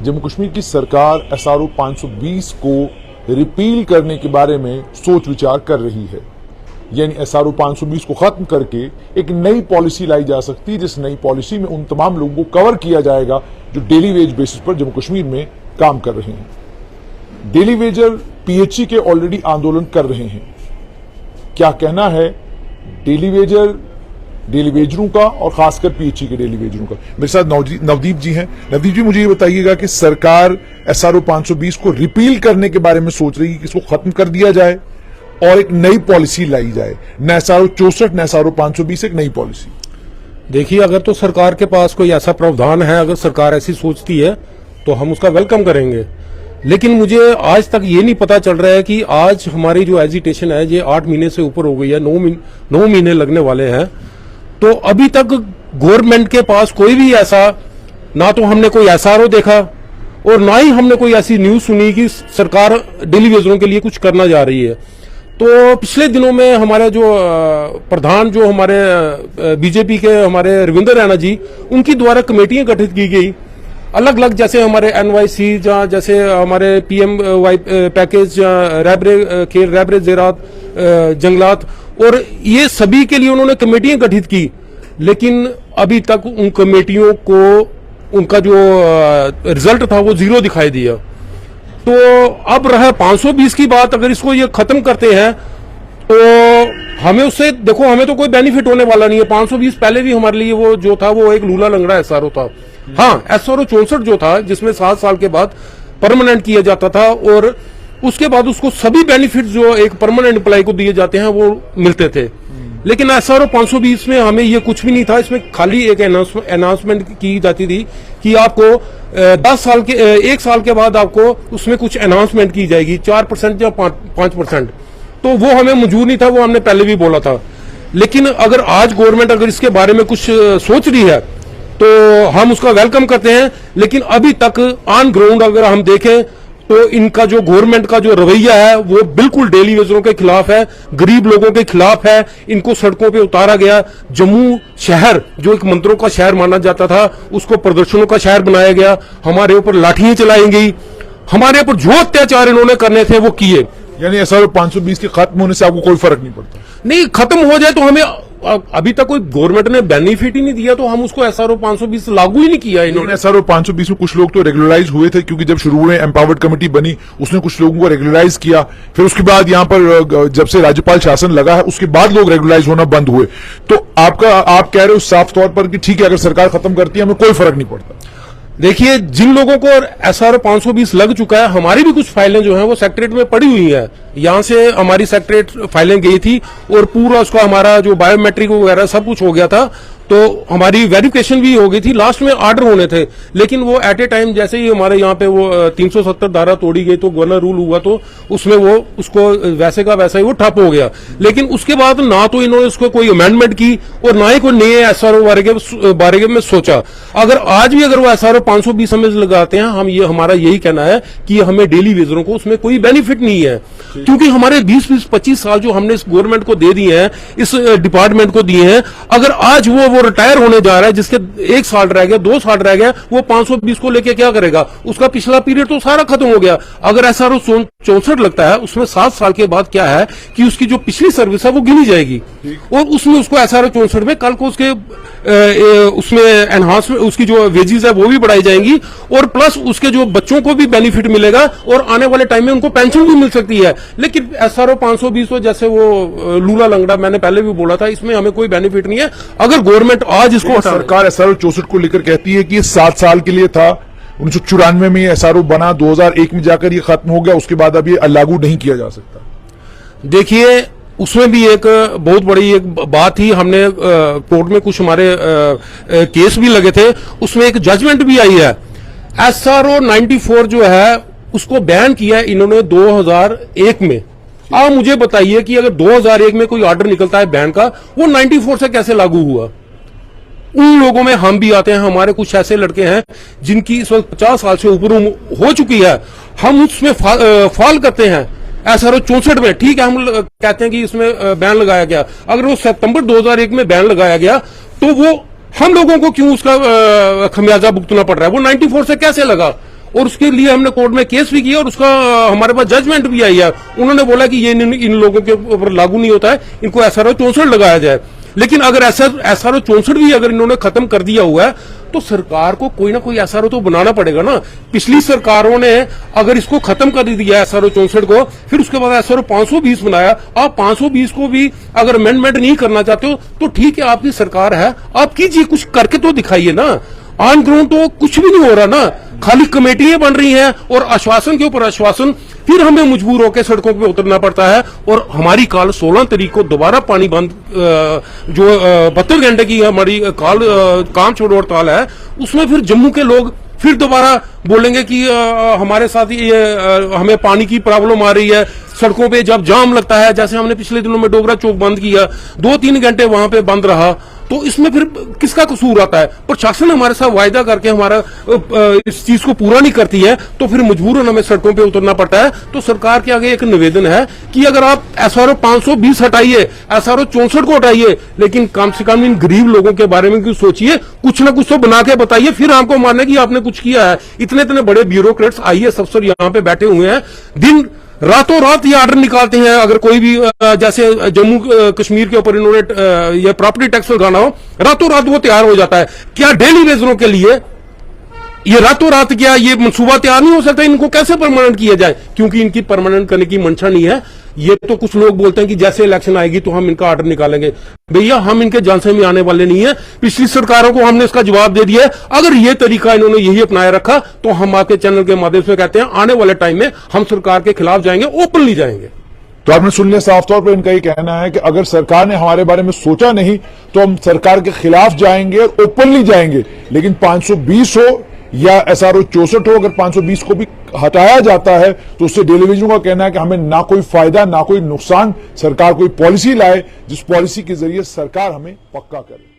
जम्मू कश्मीर की सरकार SRO 520 को रिपील करने के बारे में सोच विचार कर रही है। यानी SRO 520 को खत्म करके एक नई पॉलिसी लाई जा सकती है, जिस नई पॉलिसी में उन तमाम लोगों को कवर किया जाएगा जो डेली वेज बेसिस पर जम्मू कश्मीर में काम कर रहे हैं। डेली वेजर PHE के ऑलरेडी आंदोलन कर रहे हैं। क्या कहना है डेली वेजरों का और खासकर PHE के डेली वेजरों का? मेरे साथ नवदीप जी हैं। नवदीप जी, मुझे ये बताइएगा कि सरकार SRO 520 को रिपील करने के बारे में सोच रही है कि इसको खत्म कर दिया जाए और एक नई पॉलिसी लाई जाए, न SRO 64 न SRO 520, एक नई पॉलिसी। देखिए, अगर तो सरकार के पास कोई ऐसा प्रावधान है, अगर सरकार ऐसी सोचती है तो हम उसका वेलकम करेंगे। लेकिन मुझे आज तक ये नहीं पता चल रहा है कि आज हमारी जो एजिटेशन है ये 8 महीने से ऊपर हो गई है, 9 महीने लगने वाले हैं, तो अभी तक गवर्नमेंट के पास कोई भी ऐसा, ना तो हमने कोई SRO देखा और ना ही हमने कोई ऐसी न्यूज सुनी कि सरकार डेली वेजरों के लिए कुछ करना जा रही है। तो पिछले दिनों में हमारे जो प्रधान, जो हमारे बीजेपी के हमारे रविंदर रैना जी, उनकी द्वारा कमेटियां गठित की गई अलग अलग, जैसे हमारे NYC, जैसे हमारे PMY पैकेज, रैबरे ज़राअत, जंगलात, और ये सभी के लिए उन्होंने कमेटियां गठित की। लेकिन अभी तक उन कमेटियों को उनका जो रिजल्ट था वो 0 दिखाई दिया। तो अब रहा 520 की बात, अगर इसको ये खत्म करते हैं तो हमें उससे, देखो, हमें तो कोई बेनिफिट होने वाला नहीं है। 520 पहले भी हमारे लिए वो जो था वो एक लूला लंगड़ा SRO था। हाँ, SRO 64 जो था, जिसमें 7 साल के बाद परमानेंट किया जाता था और उसके बाद उसको सभी बेनिफिट जो एक परमानेंट एम्प्लॉय को दिए जाते हैं वो मिलते थे। लेकिन SRO 520 में हमें ये कुछ भी नहीं था। इसमें खाली एक अनाउंसमेंट की जाती थी कि आपको 1 साल के बाद आपको उसमें कुछ अनाउंसमेंट की जाएगी, 4% या 5%। तो वो हमें मंजूर नहीं था, वो हमने पहले भी बोला था। लेकिन अगर आज गवर्नमेंट अगर इसके बारे में कुछ सोच रही है तो हम उसका वेलकम करते हैं। लेकिन अभी तक ऑन ग्राउंड अगर हम देखें तो इनका जो गवर्नमेंट का जो रवैया है वो बिल्कुल डेली वेजरों के खिलाफ है, गरीब लोगों के खिलाफ है। इनको सड़कों पे उतारा गया। जम्मू शहर जो एक मंत्रों का शहर माना जाता था, उसको प्रदर्शनों का शहर बनाया गया। हमारे ऊपर लाठियां चलाई गई, हमारे ऊपर जो अत्याचार इन्होंने करने थे वो किए। यानी SRO 520 के खत्म होने से आपको कोई फर्क नहीं पड़ता? नहीं, खत्म हो जाए तो हमें, अभी तक कोई गवर्नमेंट ने बेनिफिट ही नहीं दिया तो हम उसको SRO 520 लागू ही नहीं किया इन्होंने। SRO 520 में कुछ लोग तो रेगुलराइज हुए थे, क्योंकि जब शुरू में एम्पावर्ड कमेटी बनी उसने कुछ लोगों को रेगुलराइज किया। फिर उसके बाद यहाँ पर जब से राज्यपाल शासन लगा है उसके बाद लोग रेगुलराइज होना बंद हुए। तो आप कह रहे हो साफ तौर पर कि ठीक है, अगर सरकार खत्म करती है हमें कोई फर्क नहीं पड़ता। देखिए, जिन लोगों को SRO 520 लग चुका है, हमारी भी कुछ फाइलें जो हैं वो सेक्रेटरीट में पड़ी हुई है। यहाँ से हमारी सेक्रेटरीट फाइलें गई थी और पूरा उसका हमारा जो बायोमेट्रिक वगैरह सब कुछ हो गया था, तो हमारी वेरिफिकेशन भी हो गई थी। लास्ट में ऑर्डर होने थे, लेकिन वो एट ए टाइम जैसे ही हमारे यहाँ पे वो 370 धारा तोड़ी गई तो गवर्नर रूल हुआ, तो उसमें वो उसको वैसे का वैसा ही वो ठप हो गया। लेकिन उसके बाद ना तो इन्होंने उसको कोई अमेंडमेंट की और ना ही कोई नए SRO बारे में सोचा। अगर आज भी अगर वो SRO 520 हमें लगाते हैं, हमारा यही कहना है कि हमें डेली वेजरों को उसमें कोई बेनिफिट नहीं है, क्योंकि हमारे 20-25 साल जो हमने इस गवर्नमेंट को दे दिए हैं, इस डिपार्टमेंट को दिए हैं, अगर आज वो रिटायर होने जा रहा है, जिसके 1 साल रह गया, 2 साल रह गया, वो 520 को लेके क्या करेगा? उसका पिछला पीरियड तो सारा खत्म हो गया। अगर SRO 64 लगता है, उसमें 7 साल के बाद क्या है कि उसकी जो पिछली सर्विस है वो गिनी जाएगी और उसमें उसको SRO 64 में कल को उसके उसमें एनहांसमेंट, उसकी जो वेजेस है वो भी बढ़ाई जाएंगी और प्लस उसके जो बच्चों को भी बेनिफिट मिलेगा और आने वाले टाइम में उनको पेंशन भी मिल सकती है। लेकिन SRO 520 तो जैसे वो लूला लंगड़ा, मैंने पहले भी बोला था, इसमें हमें कोई बेनिफिट नहीं है। अगर गवर्नमेंट आज इसको, सरकार SRO 64 को लेकर कहती है कि ये 7 साल के लिए था, 1994 में SRO बना, 2001 में जाकर ये खत्म हो गया, उसके बाद अब ये लागू नहीं किया जा सकता। देखिए, उसमें भी एक बहुत बड़ी एक बात थी। हमने कोर्ट में कुछ हमारे केस भी लगे थे, उसमें एक जजमेंट भी आई है। SRO 94 जो है उसको बैन किया इन्होंने 2001 में। आप मुझे बताइए कि अगर 2001 में कोई ऑर्डर निकलता है बैन का, वो 94 से कैसे लागू हुआ? उन लोगों में हम भी आते हैं। हमारे कुछ ऐसे लड़के हैं जिनकी इस वक्त 50 साल से ऊपर हो चुकी है, हम उसमें फॉल करते हैं। SRO 64 में ठीक है, हम कहते हैं कि इसमें बैन लगाया गया। अगर वो सितंबर 2001 में बैन लगाया गया तो वो हम लोगों को क्यों उसका खमियाजा भुगतना पड़ रहा है? वो 94 से कैसे लगा? और उसके लिए हमने कोर्ट में केस भी किया और उसका हमारे पास जजमेंट भी आई है। उन्होंने बोला कि ये इन लोगों के ऊपर लागू नहीं होता है, इनको SRO 64 लगाया जाए। लेकिन अगर SRO 64 भी अगर इन्होंने खत्म कर दिया हुआ है तो सरकार को कोई ना कोई SRO तो बनाना पड़ेगा ना। पिछली सरकारों ने अगर इसको खत्म कर दिया SRO 64 को, फिर उसके बाद SRO 520 बनाया। आप 520 को भी अगर अमेंडमेंट नहीं करना चाहते हो तो ठीक है, आपकी सरकार है, आप कीजिए, कुछ करके तो दिखाइए ना। ऑन ग्राउंड तो कुछ भी नहीं हो रहा ना, खाली कमेटियां बन रही हैं और आश्वासन के ऊपर आश्वासन। फिर हमें मजबूर होकर सड़कों पे उतरना पड़ता है। और हमारी कॉल 16 तारीख को दोबारा पानी बंद, जो 72 घंटे की हमारी कॉल काम छोड़ो हड़ताल है, उसमें फिर जम्मू के लोग फिर दोबारा बोलेंगे कि हमारे साथ ये हमें पानी की प्रॉब्लम आ रही है। सड़कों पे जब जाम लगता है, जैसे हमने पिछले दिनों में डोगरा चौक बंद किया, 2-3 घंटे वहां पे बंद रहा, तो इसमें फिर किसका कसूर आता है? प्रशासन हमारे साथ वायदा करके हमारा इस चीज को पूरा नहीं करती है, तो फिर मजबूरन हमें सड़कों पे उतरना पड़ता है। तो सरकार के आगे एक निवेदन है कि अगर आप SRO 520 हटाइए, SRO 64 को हटाइए, लेकिन कम से कम इन गरीब लोगों के बारे में कुछ सोचिए, कुछ ना कुछ तो बना के बताइए, फिर हमको मानने की आपने कुछ किया है। इतने इतने बड़े ब्यूरोक्रेट्स IAS अफसर यहाँ पे बैठे हुए हैं, दिन रातों रात ये ऑर्डर निकालते हैं। अगर कोई भी जैसे जम्मू कश्मीर के ऊपर इन्होंने ये प्रॉपर्टी टैक्स लगाना हो, रातों रात वो तैयार हो जाता है। क्या डेली वेजरों के लिए ये रातों रात क्या ये मंसूबा तैयार नहीं हो सकता? इनको कैसे परमानेंट किया जाए? क्योंकि इनकी परमानेंट करने की मंशा नहीं है। ये तो कुछ लोग बोलते हैं कि जैसे इलेक्शन आएगी तो हम इनका ऑर्डर निकालेंगे। भैया, हम इनके झांसे में आने वाले नहीं है। पिछली सरकारों को हमने इसका जवाब दे दिया है। अगर ये तरीका इन्होंने यही अपनाया रखा तो हम आपके चैनल के माध्यम से कहते हैं, आने वाले टाइम में हम सरकार के खिलाफ जाएंगे, ओपनली जाएंगे। तो आपने सुन लिया, साफ तौर पर इनका ये कहना है कि अगर सरकार ने हमारे बारे में सोचा नहीं तो हम सरकार के खिलाफ जाएंगे और ओपनली जाएंगे। लेकिन 520 हो या SRO 64 हो, अगर 520 को भी हटाया जाता है तो उससे डेलीविजनों का कहना है कि हमें ना कोई फायदा ना कोई नुकसान। सरकार कोई पॉलिसी लाए जिस पॉलिसी के जरिए सरकार हमें पक्का करे।